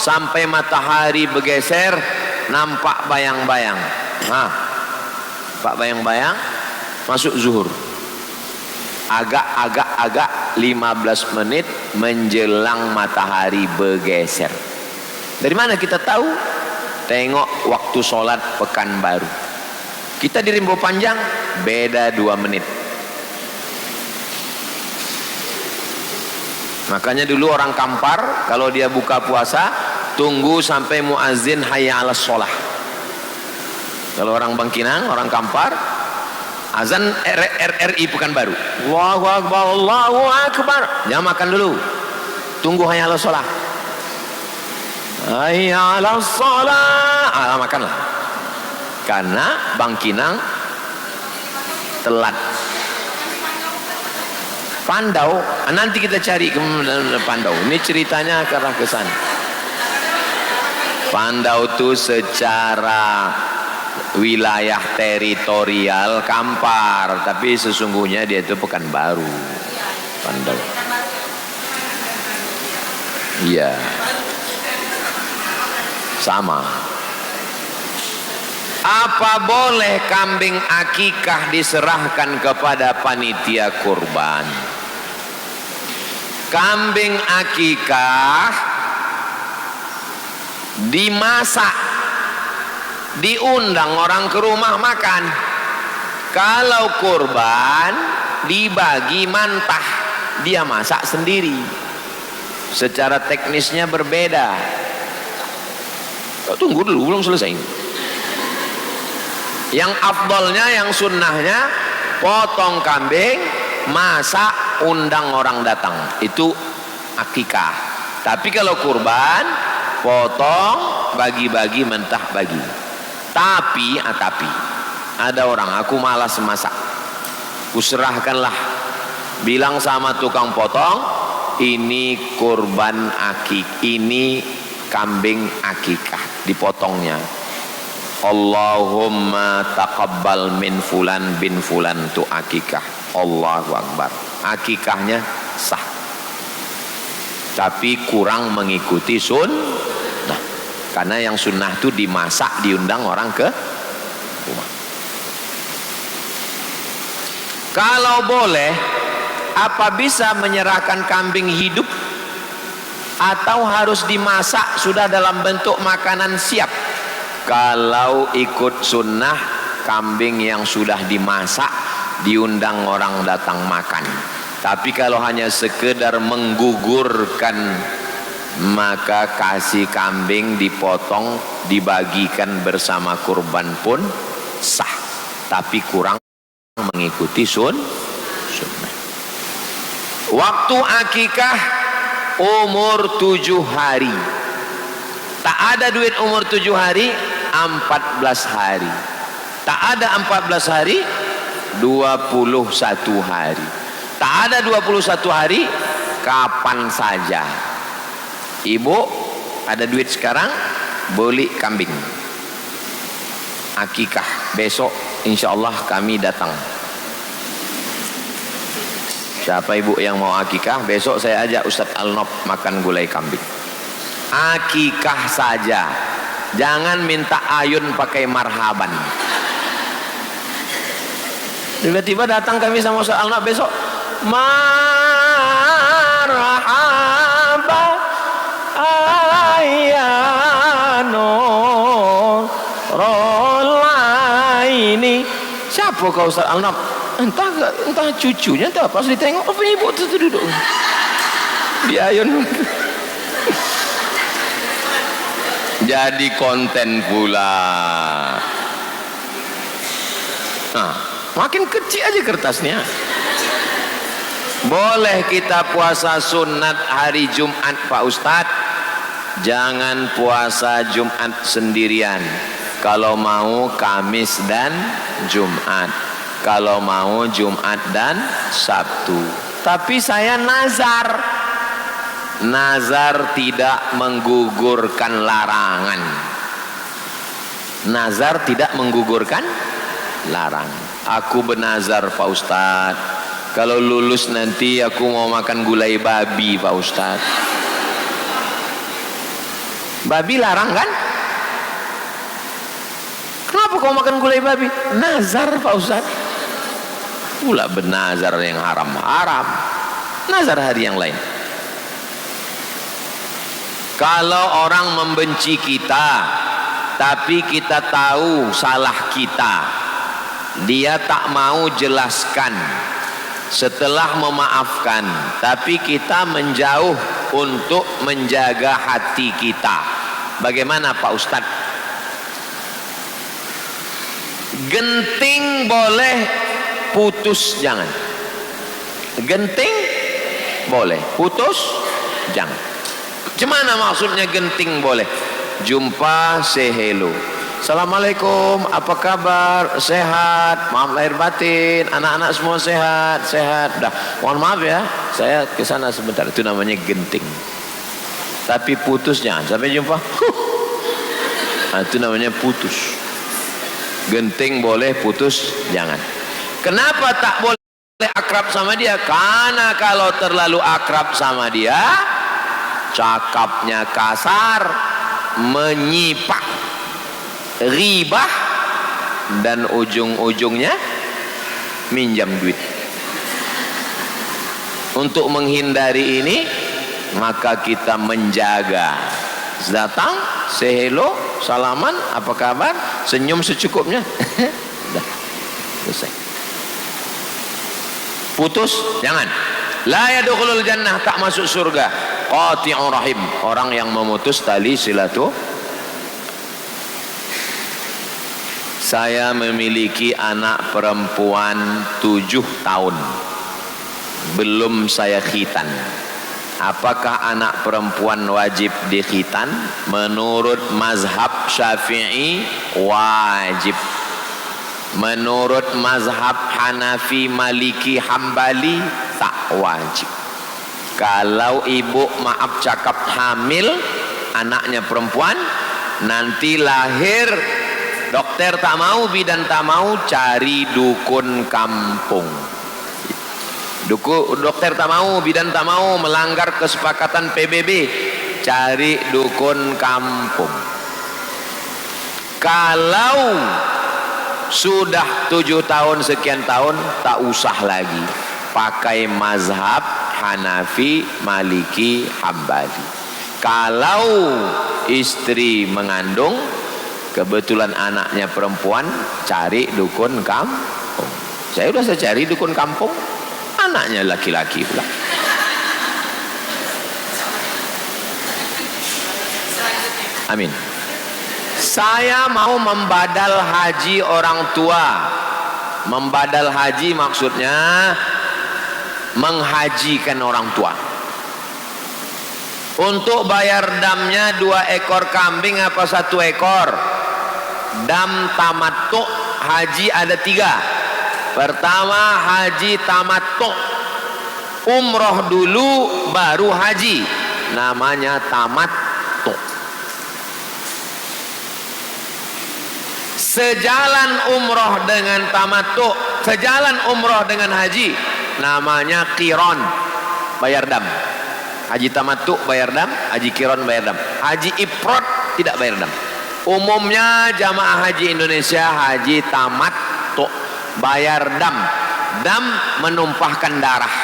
sampai matahari bergeser, nampak bayang-bayang. Pak bayang-bayang, masuk zuhur. Agak 15 menit menjelang matahari bergeser. Dari mana kita tahu? Tengok waktu sholat Pekanbaru. Kita di Rimbo Panjang beda 2 menit. Makanya dulu orang Kampar kalau dia buka puasa tunggu sampai muazin hayya 'alas sholah. Kalau orang Bangkinang, orang Kampar, azan RRI Pekanbaru, Allahu Akbar, Allahu Akbar, jangan makan dulu, tunggu hayya 'alas sholah. Hayya 'alas sholah, makanlah. Karena Bangkinang telat. Pandau, nanti kita cari ke Pandau. Ini ceritanya ke arah ke sana. Pandau itu secara wilayah teritorial Kampar, tapi sesungguhnya dia itu Pekanbaru. Pandau. Iya. Sama. Apa boleh kambing akikah diserahkan kepada panitia kurban? Kambing akikah dimasak, diundang orang ke rumah makan. Kalau kurban dibagi mantah, dia masak sendiri. Secara teknisnya berbeda. Tunggu dulu, belum selesai. Yang afdolnya, yang sunnahnya, potong kambing, masak, undang orang datang. Itu akikah. Tapi kalau kurban, potong, bagi-bagi, mentah bagi. Tapi ada orang, aku malas masak, kuserahkanlah, bilang sama tukang potong, ini kurban ini kambing akikah, dipotongnya. Allahumma taqabbal min fulan bin fulan, tu akikah. Allahu Akbar. Akikahnya sah. Tapi kurang mengikuti sunnah. Karena yang sunnah itu dimasak, diundang orang ke rumah. Kalau boleh, apa bisa menyerahkan kambing hidup atau harus dimasak sudah dalam bentuk makanan siap? Kalau ikut sunnah, kambing yang sudah dimasak diundang orang datang makan. Tapi kalau hanya sekedar menggugurkan, maka kasih kambing dipotong, dibagikan bersama kurban pun sah. Tapi kurang mengikuti sunnah. Waktu akikah umur 7 hari. Tak ada duit umur 7 hari, 14 hari. Tak ada 14 hari, 21 hari. Tak ada 21 hari, kapan saja. Ibu ada duit sekarang, beli kambing akikah, besok insya Allah kami datang. Siapa ibu yang mau akikah, besok saya ajak Ustadz Al-Nob makan gulai kambing. Akikah saja, jangan minta ayun pakai marhaban. Tiba-tiba datang kami sama Ustaz Al-Nob besok, marhaba ayano rolaini. Siapa kau Ustaz Al-Nob? Entah cucunya, entah pas ditengok apa ibu itu duduk di ayun. Jadi konten pula. Nah, makin kecil aja kertasnya. Boleh kita puasa sunat hari Jumat Pak Ustadz, jangan puasa Jumat sendirian. Kalau mau Kamis dan Jumat, kalau mau Jumat dan Sabtu. Tapi saya nazar tidak menggugurkan larangan. Nazar tidak menggugurkan larangan. Aku bernazar Pak Ustadz, kalau lulus nanti aku mau makan gulai babi Pak Ustadz. Babi larang kan? Kenapa kau makan gulai babi? Nazar Pak Ustaz. Pula bernazar yang haram-haram. Nazar hari yang lain. Kalau orang membenci kita, tapi kita tahu salah kita, dia tak mau jelaskan. Setelah memaafkan, tapi kita menjauh untuk menjaga hati kita. Bagaimana Pak Ustadz? Genting boleh, putus jangan. Genting boleh, putus jangan. Gimana maksudnya genting boleh? Jumpa, say hello. Assalamualaikum, apa kabar? Sehat? Maaf lahir batin, anak-anak semua sehat, sehat. Dah, mohon maaf ya, saya ke sana sebentar. Itu namanya genting. Tapi putus jangan. Sampai jumpa. Nah, itu namanya putus. Genting boleh, putus jangan. Kenapa tak boleh akrab sama dia? Karena kalau terlalu akrab sama dia, cakapnya kasar, menyipak, ribah, dan ujung-ujungnya minjam duit. Untuk menghindari ini, maka kita menjaga. Datang, say hello, salaman, apa kabar, senyum secukupnya. Dah, selesai. Putus jangan. La yadkhulul jannah, tak masuk surga. Qati'ur rahim, orang yang memutus tali silaturahim. Saya memiliki anak perempuan 7 tahun, belum saya khitan. Apakah anak perempuan wajib dikhitan? Menurut mazhab Syafi'i wajib. Menurut mazhab Hanafi, Maliki, Hambali tak wajib. Kalau ibu maaf cakap hamil anaknya perempuan, nanti lahir, dokter tak mau, bidan tak mau, cari dukun kampung. Dokter tak mau, bidan tak mau, melanggar kesepakatan PBB, cari dukun kampung. Kalau sudah 7 tahun, sekian tahun, tak usah lagi pakai mazhab Hanafi, Maliki, Hambali. Kalau istri mengandung, kebetulan anaknya perempuan, cari dukun kampung. Saya cari dukun kampung, anaknya laki-laki pula. Amin. Saya mau membadal haji orang tua. Membadal haji maksudnya menghajikan orang tua. Untuk bayar damnya 2 ekor kambing apa 1 ekor? Dam tamattu, haji ada 3. Pertama haji tamattu, umroh dulu baru haji, namanya tamattu. Sejalan umroh dengan tamattu, sejalan umroh dengan haji, namanya qiron, bayar dam. Haji tamattu bayar dam, haji qiron bayar dam. Haji ifrad tidak bayar dam. Umumnya jamaah haji Indonesia haji tamattu bayar dam. Dam menumpahkan darah.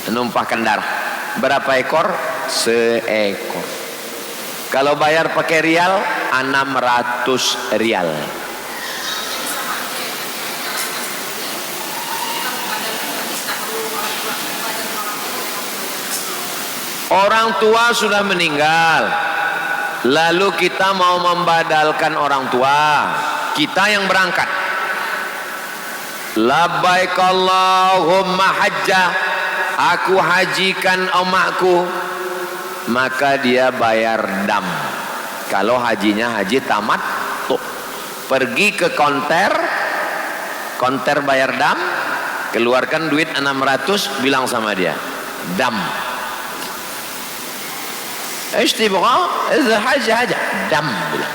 Menumpahkan darah. Berapa ekor? Seekor. Kalau bayar pakai rial, 600 rial. Orang tua sudah meninggal, lalu kita mau membadalkan orang tua, kita yang berangkat. Labbaik Allahumma hajjah, aku hajikan omakku, maka dia bayar dam. Kalau hajinya haji tamattu, pergi ke konter bayar dam, keluarkan duit 600, bilang sama dia, dam. Istibgha, idza haja dam, bilang.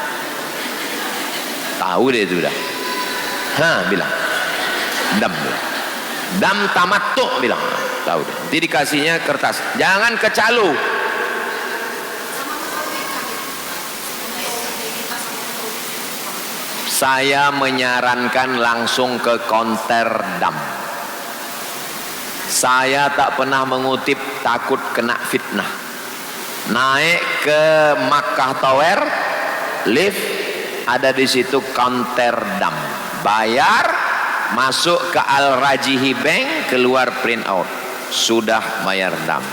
Tahu dia itu dah. Bilang. Dam. Bilang. Dam tamattu, bilang. Tahu dia. Nanti dikasihnya kertas. Jangan kecalu. saya menyarankan langsung ke Rotterdam. Saya tak pernah mengutip, takut kena fitnah. Naik ke Makkah Tower, lift ada di situ Rotterdam. Bayar, masuk ke Al Rajihi Bank, keluar print out. Sudah bayar dam.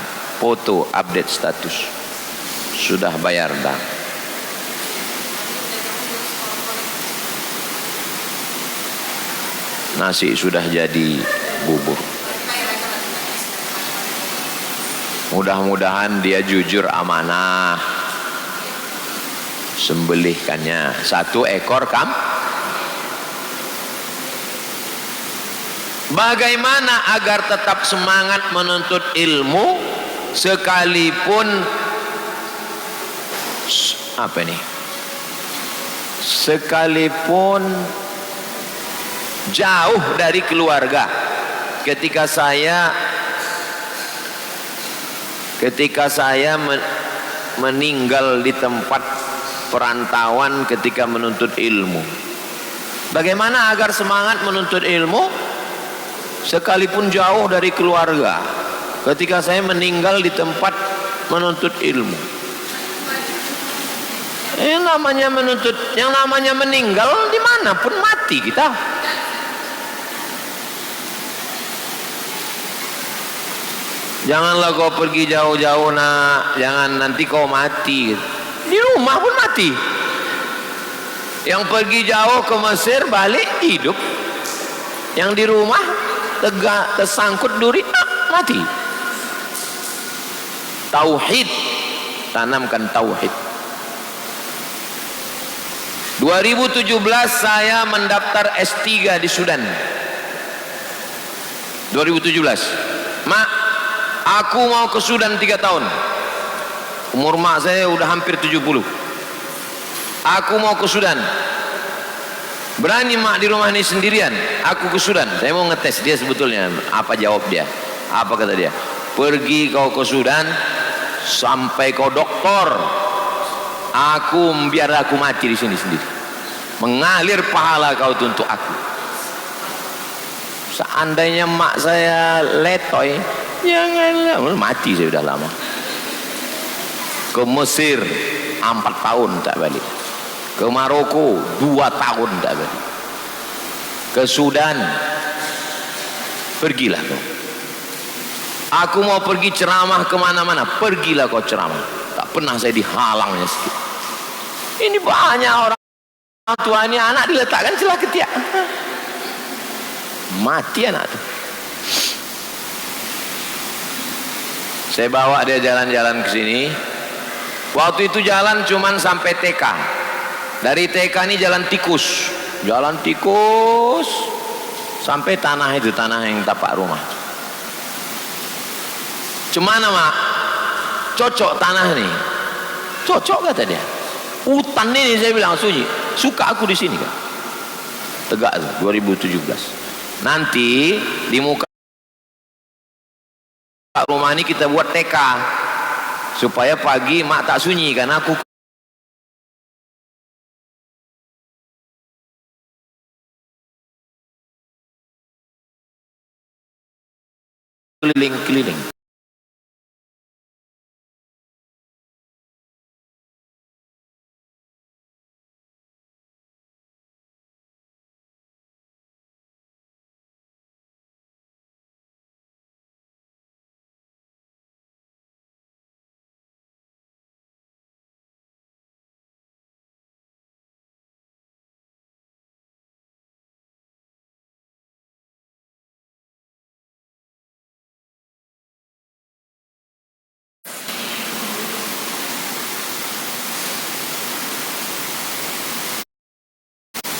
Foto update status. Sudah bayar dam. Nasi sudah jadi bubur. Mudah-mudahan dia jujur amanah. Sembelihkannya 1 ekor kam. Bagaimana agar tetap semangat menuntut ilmu sekalipun apa ini? Sekalipun jauh dari keluarga. Ketika saya meninggal di tempat perantauan ketika menuntut ilmu. Bagaimana agar semangat menuntut ilmu sekalipun jauh dari keluarga? Ketika saya meninggal di tempat menuntut ilmu. Yang namanya meninggal dimanapun mati kita. Janganlah kau pergi jauh-jauh nak, jangan nanti kau mati. Di rumah pun mati. Yang pergi jauh ke Mesir balik hidup. Yang di rumah tersangkut duri, mati. Tauhid, tanamkan tauhid. 2017 saya mendaftar S3 di Sudan. 2017. Mak, aku mau ke Sudan 3 tahun. Umur mak saya udah hampir 70. Aku mau ke Sudan. Berani mak di rumah ini sendirian? Aku ke Sudan. Saya mau ngetes dia sebetulnya. Apa jawab dia? Apa kata dia? Pergi kau ke Sudan sampai kau doktor. Biar aku mati di sini sendiri. Mengalir pahala kau untuk aku. Seandainya mak saya letoy, janganlah, mati saya sudah lama. Ke Mesir 4 tahun tak balik. Ke Maroko 2 tahun tak balik. Ke Sudan, pergilah kau. Aku mau pergi ceramah kemana-mana, pergilah kau ceramah. Tak pernah saya dihalangnya sedikit. Ini banyak orang tua ini anak diletakkan celah ketiak, mati anak itu. Saya bawa dia jalan-jalan ke sini. Waktu itu jalan cuman sampai TK. Dari TK ini jalan tikus sampai tanah itu, tanah yang tapak rumah. Cemana mak? Cocok tanah nih. Cocok kata dia. Hutan ini saya bilang sunyi. Suka aku di sini kan. Tegak 2017. Nanti di muka rumah ini kita buat TK supaya pagi mak tak sunyi karena aku keliling-keliling.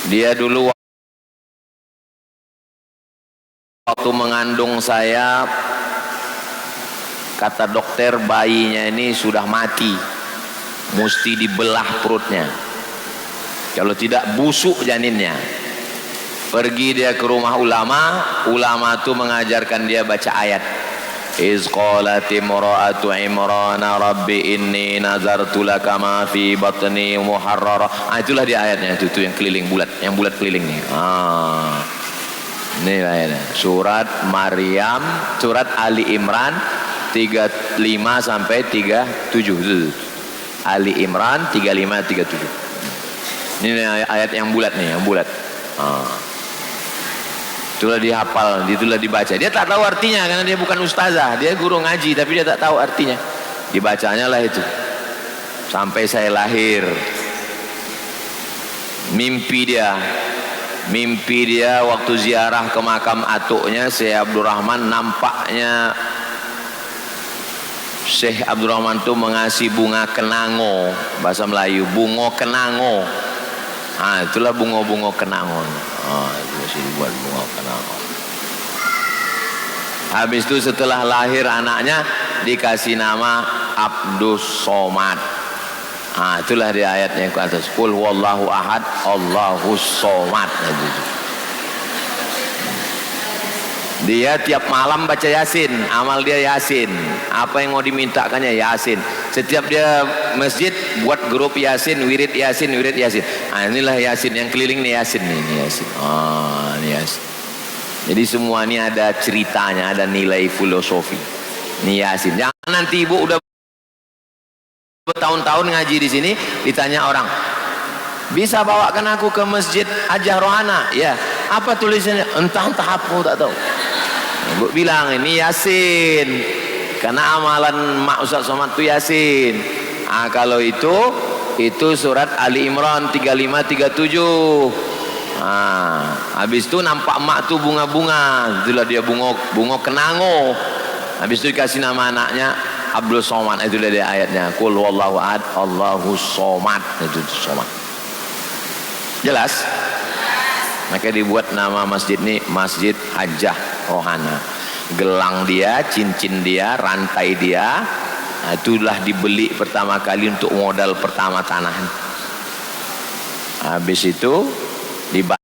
Dia dulu waktu mengandung saya, kata dokter bayinya ini sudah mati, mesti dibelah perutnya, kalau tidak busuk janinnya. Pergi dia ke rumah ulama, ulama itu mengajarkan dia baca ayat. Iz qalat imra'atu Imran rabbi inni nazartu laka ma fi batni muharrara. Itulah dia ayatnya, itu yang keliling bulat, yang bulat keliling nih. Ini ayatnya. Surat Maryam, surat Ali Imran 35 sampai 37. Ali Imran 35 37. Ini ayat yang bulat nih, yang bulat. Itulah dihafal, itulah dibaca. Dia tak tahu artinya karena dia bukan ustazah, dia guru ngaji tapi dia tak tahu artinya. Dibacanya lah itu. Sampai saya lahir. Mimpi dia waktu ziarah ke makam atuknya Syekh Abdurrahman, nampaknya Syekh Abdurrahman itu mengasih bunga kenango, bahasa Melayu, bunga kenango. Itulah bunga-bunga kenango. Itu masih dibuat bunga kenango. Habis itu setelah lahir anaknya dikasih nama Abdus Somad. Itulah di ayatnya yang ke atas. Qul huwallahu ahad, Allahus somad. Dia tiap malam baca Yasin, amal dia Yasin. Apa yang mau dimintakannya Yasin. Setiap dia masjid buat grup Yasin, wirid Yasin, wirid Yasin. Inilah Yasin yang keliling nih Yasin nih, ini Yasin. Ini Yasin. Jadi semua ini ada ceritanya, ada nilai filosofi. Ini Yasin. Jangan nanti ibu udah bertahun-tahun ngaji di sini ditanya orang, bisa bawakan aku ke masjid Hajah Rohana? Ya. Apa tulisannya? Entah apa, tak tahu. Ibu bilang ini Yasin, karena amalan Mak Ustaz Somad itu Yasin. Kalau itu surat Ali Imran 35-37. Habis itu nampak mak tuh bunga-bunga, itulah dia bunga kenango. Habis itu dikasih nama anaknya Abdul Somad. Itulah dia ayatnya. Qul huwallahu ahad, Allahus somad. Itu somad. Jelas? Maka dibuat nama masjid ini Masjid Hajah Rohana. Gelang dia, cincin dia, rantai dia, itulah dibeli pertama kali untuk modal pertama tanah. Habis itu dibayar.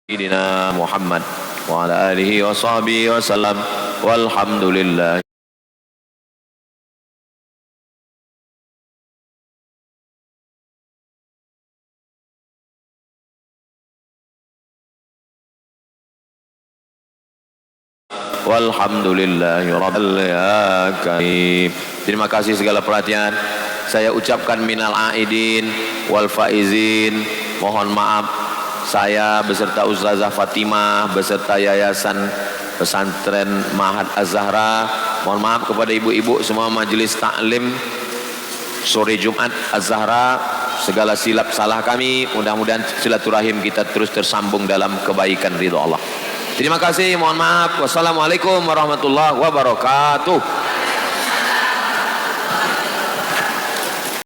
Sayyidina Muhammad wa ala alihi wa sahbihi wa sallam walhamdulillah. Walhamdulillahi rabbil alamin. Terima kasih segala perhatian. Saya ucapkan minal aidin wal faizin. Mohon maaf saya beserta Ustazah Fatimah beserta Yayasan Pesantren Mahat Az-Zahra. Mohon maaf kepada ibu-ibu semua majelis taklim sore Jumat Az-Zahra, segala silap salah kami. Mudah-mudahan silaturahim kita terus tersambung dalam kebaikan ridha Allah. Terima kasih, mohon maaf. Wassalamualaikum warahmatullahi wabarakatuh.